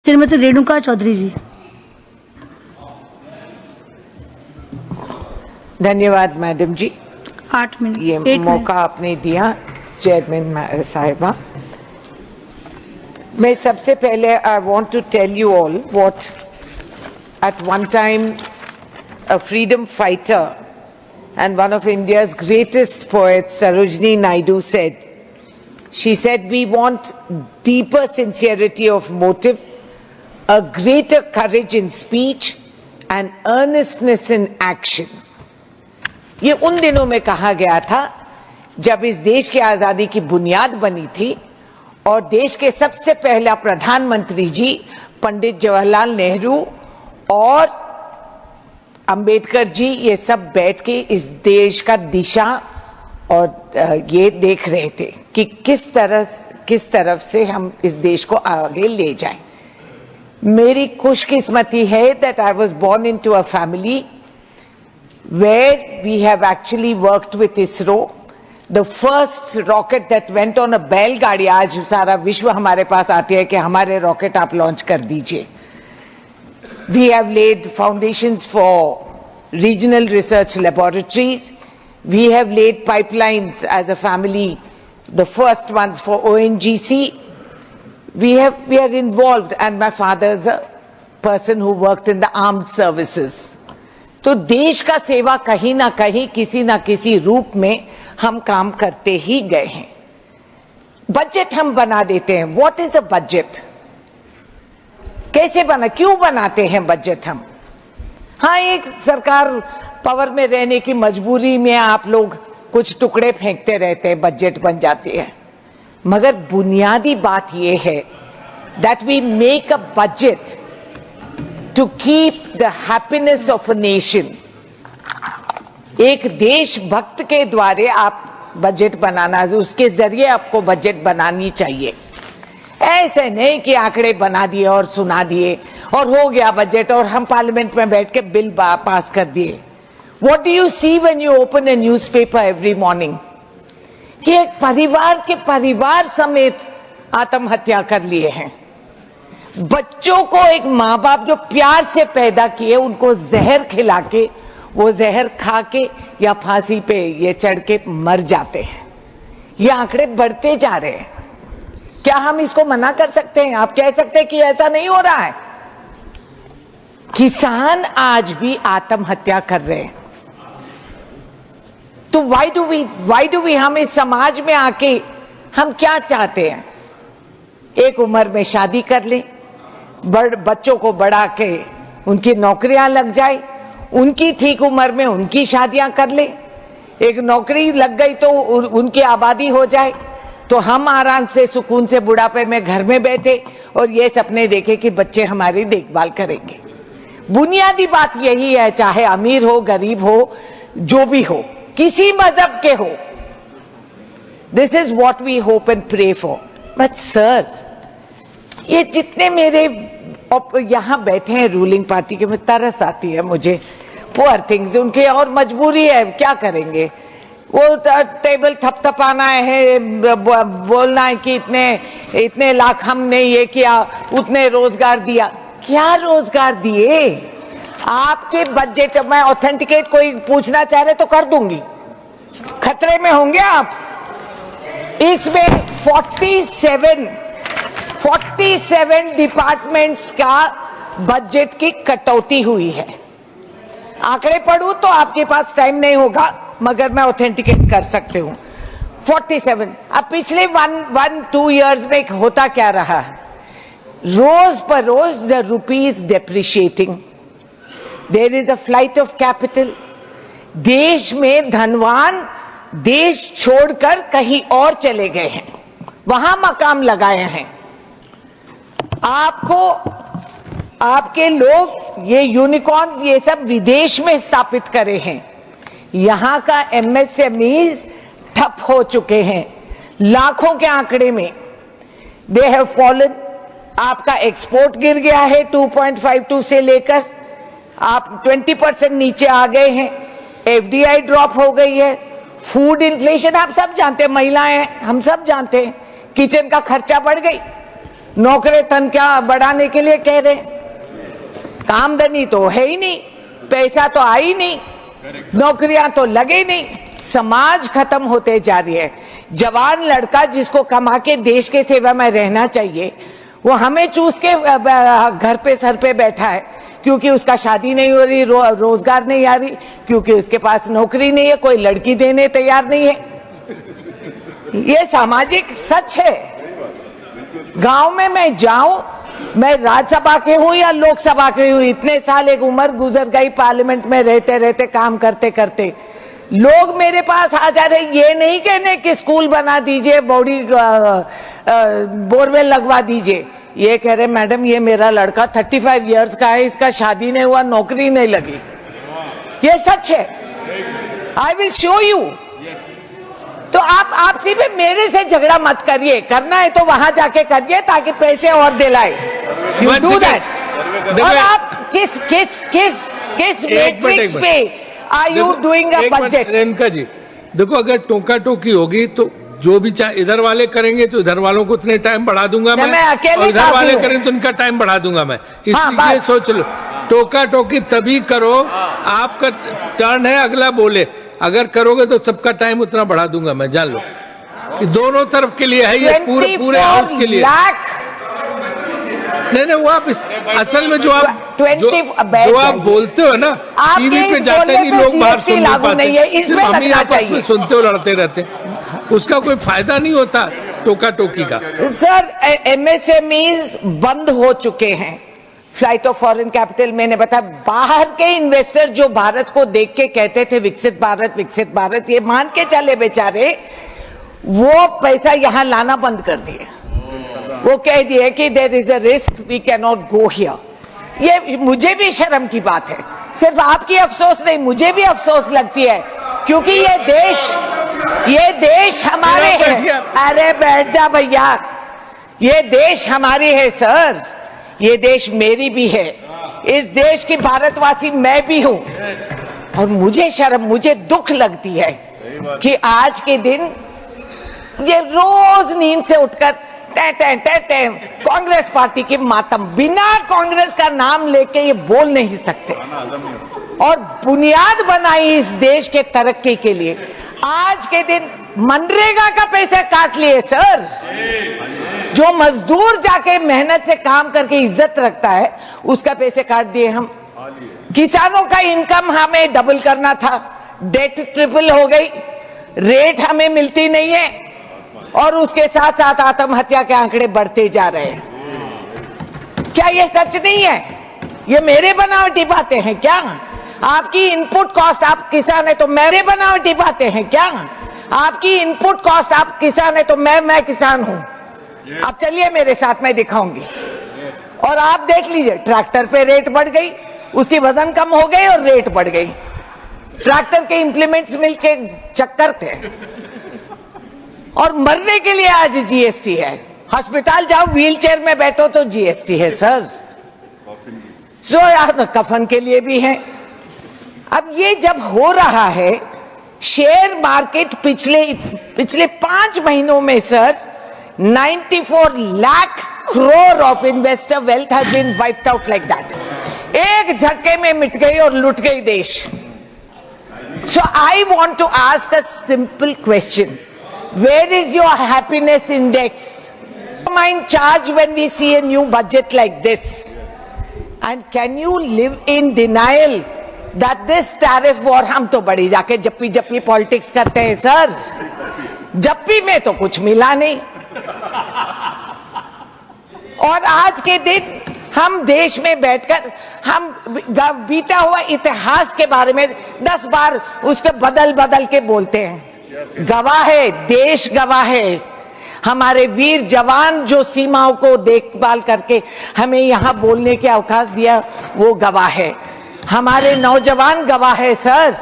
श्रीमती रेणुका चौधरी जी। धन्यवाद मैडम जी, 8 मिनट ये मौका आपने दिया चेयरमैन साहिबा। मैं सबसे पहले I want to tell you all what at one time a freedom fighter and one of India's greatest poets, Sarojini Naidu, said. She said, we want deeper sincerity of motive, a greater courage in speech and earnestness in action. ये उन दिनों में कहा गया था जब इस देश की आजादी की बुनियाद बनी थी और देश के सबसे पहला प्रधानमंत्री जी पंडित जवाहरलाल नेहरू और अंबेडकर जी ये सब बैठ के इस देश का दिशा और ये देख रहे थे कि किस तरफ से हम इस देश को आगे ले जाएं। मेरी खुशकिस्मती है that I was born into a family where we have actually worked with ISRO. The first rocket that went on a बैलगाड़ी, आज सारा विश्व हमारे पास आती है कि हमारे रॉकेट आप लॉन्च कर दीजिए। We have laid foundations for regional research laboratories. We have laid pipelines as a family, the first ones for ONGC. We are involved, and my father is a person who worked in the armed services. तो देश का सेवा कहीं ना कहीं किसी ना किसी रूप में हम काम करते ही गए हैं। बजट हम बना देते हैं। What is a budget? कैसे बना, क्यों बनाते हैं बजट हम? हाँ, एक सरकार पावर में रहने की मजबूरी में आप लोग कुछ टुकड़े फेंकते रहते हैं, बजट बन जाती है। मगर बुनियादी बात यह है that we make a budget to keep the happiness of a nation. एक देशभक्त के द्वारे आप बजट बनाना, उसके जरिए आपको बजट बनानी चाहिए। ऐसे नहीं कि आंकड़े बना दिए और सुना दिए और हो गया बजट और हम पार्लियामेंट में बैठ के बिल पास कर दिए। What do you see when you open a newspaper every morning? कि एक परिवार के परिवार समेत आत्महत्या कर लिए हैं। बच्चों को एक माँ बाप जो प्यार से पैदा किए उनको जहर खिला के, वो जहर खा के या फांसी पे ये चढ़ के मर जाते हैं। ये आंकड़े बढ़ते जा रहे हैं। क्या हम इसको मना कर सकते हैं? आप कह सकते हैं कि ऐसा नहीं हो रहा है। किसान आज भी आत्महत्या कर रहे हैं। तो why do we हम इस समाज में आके हम क्या चाहते हैं? एक उम्र में शादी कर ले, बच्चों को बढ़ा के उनकी नौकरियां लग जाए, उनकी ठीक उम्र में उनकी शादियां कर ले, एक नौकरी लग गई तो उनकी आबादी हो जाए, तो हम आराम से सुकून से बुढ़ापे में घर में बैठे और ये सपने देखे कि बच्चे हमारी देखभाल करेंगे। बुनियादी बात यही है, चाहे अमीर हो गरीब हो जो भी हो, किसी मजहब के हो। This is what we hope and pray for. But sir, ये जितने मेरे यहां बैठे हैं रूलिंग पार्टी के, में तरस आती है मुझे। पुअर थिंग्स, उनकी और मजबूरी है, क्या करेंगे? वो टेबल थपथपाना है, बोलना है कि इतने लाख हमने ये किया, उतने रोजगार दिया। क्या रोजगार दिए? आपके बजट में ऑथेंटिकेट कोई पूछना चाह रहे तो कर दूंगी। खतरे में होंगे आप। इसमें 47 डिपार्टमेंट्स का बजट की कटौती हुई है। आंकड़े पढ़ूं तो आपके पास टाइम नहीं होगा, मगर मैं ऑथेंटिकेट कर सकते हूं। 47। अब पिछले 1-2 इयर्स में होता क्या रहा है? रोज पर रोज the rupee is depreciating, there is a flight of capital. देश में धनवान देश छोड़कर कहीं और चले गए हैं, वहां मकाम लगाए हैं। आपके लोग ये यूनिकॉर्न्स ये सब विदेश में स्थापित करे हैं। यहां का एमएसएमईज ठप हो चुके हैं, लाखों के आंकड़े में। They have fallen. आपका एक्सपोर्ट गिर गया है 2.52 से लेकर आप 20% नीचे आ गए हैं। एफडीआई ड्रॉप हो गई है। फूड इन्फ्लेशन आप सब जानते हैं, महिलाएं हम सब जानते हैं, किचन का खर्चा बढ़ गई। नौकरी तनख्वाह बढ़ाने के लिए कह रहे हैं। आमदनी तो है ही नहीं, पैसा तो आ ही नहीं, नौकरियां तो लगे नहीं, समाज खत्म होते जा रही है। जवान लड़का जिसको कमा के देश के सेवा में रहना चाहिए, वो हमें चूस के घर पे सर पे बैठा है क्योंकि उसका शादी नहीं हो रही, रोजगार नहीं आ रही, क्योंकि उसके पास नौकरी नहीं है, कोई लड़की देने तैयार नहीं है। ये सामाजिक सच है। गांव में मैं जाऊं, मैं राज्यसभा के हूं या लोकसभा के हूं, इतने साल एक उम्र गुजर गई पार्लियामेंट में रहते रहते, काम करते करते। लोग मेरे पास आ जा रहे, ये नहीं कहने कि स्कूल बना दीजिए, बॉडी बोरवेल लगवा दीजिए। ये कह रहे मैडम ये मेरा लड़का 35 इयर्स का है, इसका शादी नहीं हुआ, नौकरी नहीं लगी। ये सच है। I will show you. तो आप आपसी में मेरे से झगड़ा मत करिए, करना है तो वहां जाके करिए ताकि पैसे और दिलाए। You do that. और आप किस किस किस किस मैट्रिक्स पे are you doing a budget? Renuka ji देखो, अगर टोका टोकी होगी तो जो भी चाहे इधर वाले करेंगे तो इधर वालों को उतने टाइम बढ़ा दूंगा मैं, अकेले और इधर वाले करेंगे तो उनका टाइम बढ़ा दूंगा मैं। इसलिए सोच लो, टोका टोकी तभी करो, आपका टर्न है, अगला बोले। अगर करोगे तो सबका टाइम उतना बढ़ा दूंगा मैं, जान लो। कि दोनों तरफ के लिए है ये, पूरे हाउस के लिए। नहीं वो आप असल में जो आप बोलते हो ना, टीवी पे जाते नहीं लोग, बाहर सुन नहीं पाते, सिर्फ हम ही आपस में सुनते हो, लड़ते रहते, उसका कोई फायदा नहीं होता टोका टोकी का। सर एमएसएमईज बंद हो चुके हैं, फ्लाइट ऑफ फॉरेन कैपिटल। मैंने बताया बाहर के इन्वेस्टर जो भारत को देख के कहते थे विकसित भारत, ये मान के चले बेचारे, वो पैसा यहां लाना बंद कर दिए। वो कह दिए कि there is a risk, we can not go here. ये मुझे भी शर्म की बात है, सिर्फ आपकी अफसोस नहीं, मुझे भी अफसोस लगती है, क्योंकि ये देश हमारे हैं। अरे बैठ जा भैया, ये देश हमारी है सर, ये देश मेरी भी है, इस देश की भारतवासी मैं भी हूं। और मुझे दुख लगती है कि आज के दिन ये रोज नींद से उठकर कांग्रेस पार्टी की मातम, बिना कांग्रेस का नाम लेके ये बोल नहीं सकते। और बुनियाद बनाई इस देश के तरक्की के लिए। आज के दिन मनरेगा का पैसा काट लिए सर। जो मजदूर जाके मेहनत से काम करके इज्जत रखता है, उसका पैसे काट दिए हम। किसानों का इनकम हमें डबल करना था, डेट ट्रिपल हो गई, रेट हमें मिलती नहीं है, और उसके साथ साथ आत्महत्या के आंकड़े बढ़ते जा रहे हैं। क्या ये सच नहीं है? ये मेरे बनावटी बातें हैं क्या? आपकी इनपुट कॉस्ट, आप किसान है तो मेरे बनावटी बातें हैं क्या? आपकी इनपुट कॉस्ट, आप किसान है तो मैं किसान हूं। आप चलिए मेरे साथ, मैं दिखाऊंगी। और आप देख लीजिए, ट्रैक्टर पे रेट बढ़ गई, उसकी वजन कम हो गई और रेट बढ़ गई। ट्रैक्टर के इंप्लीमेंट्स मिलके चक्कर थे। और मरने के लिए आज जीएसटी है। अस्पताल जाओ, व्हीलचेयर में बैठो तो जीएसटी है सर। सो यार कफन के लिए भी है। अब ये जब हो रहा है, शेयर मार्केट पिछले 5 महीनों में sir 94 lakh crore of investor wealth has been wiped out like that. एक झटके में मिट गई और लुट गई देश। So I want to ask a simple question, where is your happiness index? Mind charge when we see a new budget like this? And can you live in denial that this tariff war, हम तो बड़ी जाके जप्पी politics करते हैं sir. जप्पी में तो कुछ मिला नहीं। और आज के दिन हम देश में बैठकर हम बीता हुआ इतिहास के बारे में 10 बार उसके बदल के बोलते हैं। गवाह है, देश गवाह है। हमारे वीर जवान जो सीमाओं को देखभाल करके हमें यहाँ बोलने के अवकाश दिया, वो गवाह है। हमारे नौजवान गवाह है सर,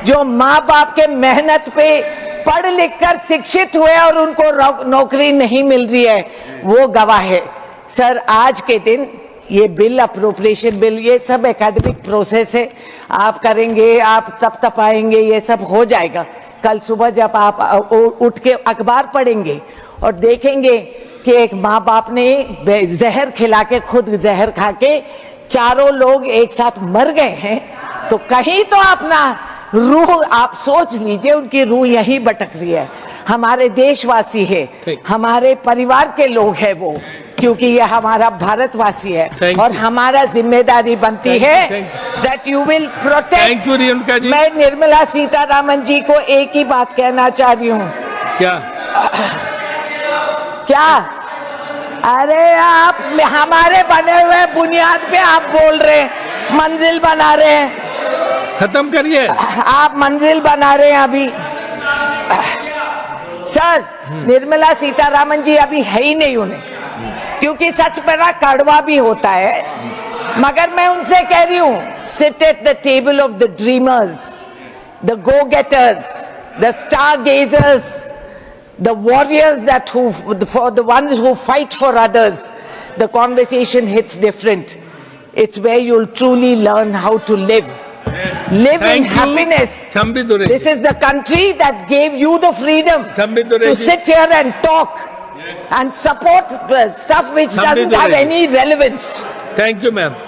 जो माँ बाप के मेहनत पे पढ़ लिख कर शिक्षित हुए और उनको नौकरी नहीं मिल रही है, वो गवाह है सर। आज के दिन ये बिल, अप्रोप्रिएशन बिल, ये सब एकेडमिक प्रोसेस है। आप करेंगे, आप तब आएंगे, ये सब हो जाएगा। कल सुबह जब आप उठ के अखबार पढ़ेंगे और देखेंगे कि एक माँ बाप ने जहर खिला के खुद जहर खा के चारों लोग एक साथ मर गए हैं, तो कहीं तो अपना रूह आप सोच लीजिए, उनकी रूह यहीं भटक रही है। हमारे देशवासी है, हमारे परिवार के लोग हैं वो, क्योंकि ये हमारा भारतवासी है और हमारा जिम्मेदारी बनती है that you will protect. Renuka ji, मैं निर्मला सीतारामन जी को एक ही बात कहना चाह रही हूँ। क्या अरे आप हमारे बने हुए बुनियाद पे आप बोल रहे हैं, मंजिल बना रहे हैं। खत्म करिए। आप मंजिल बना रहे हैं अभी। सर, निर्मला सीतारामन जी अभी है ही नहीं उन्हें, क्योंकि सच बड़ा कड़वा भी होता है। मगर मैं उनसे कह रही हूं, sit at the table of the dreamers, the go getters, the star gazers, the warriors that for the ones who fight for others. The conversation hits different. It's where you'll truly learn how to live. Live in happiness. This is the country that gave you the freedom to sit here and talk and support stuff which doesn't have any relevance. Thank you, ma'am.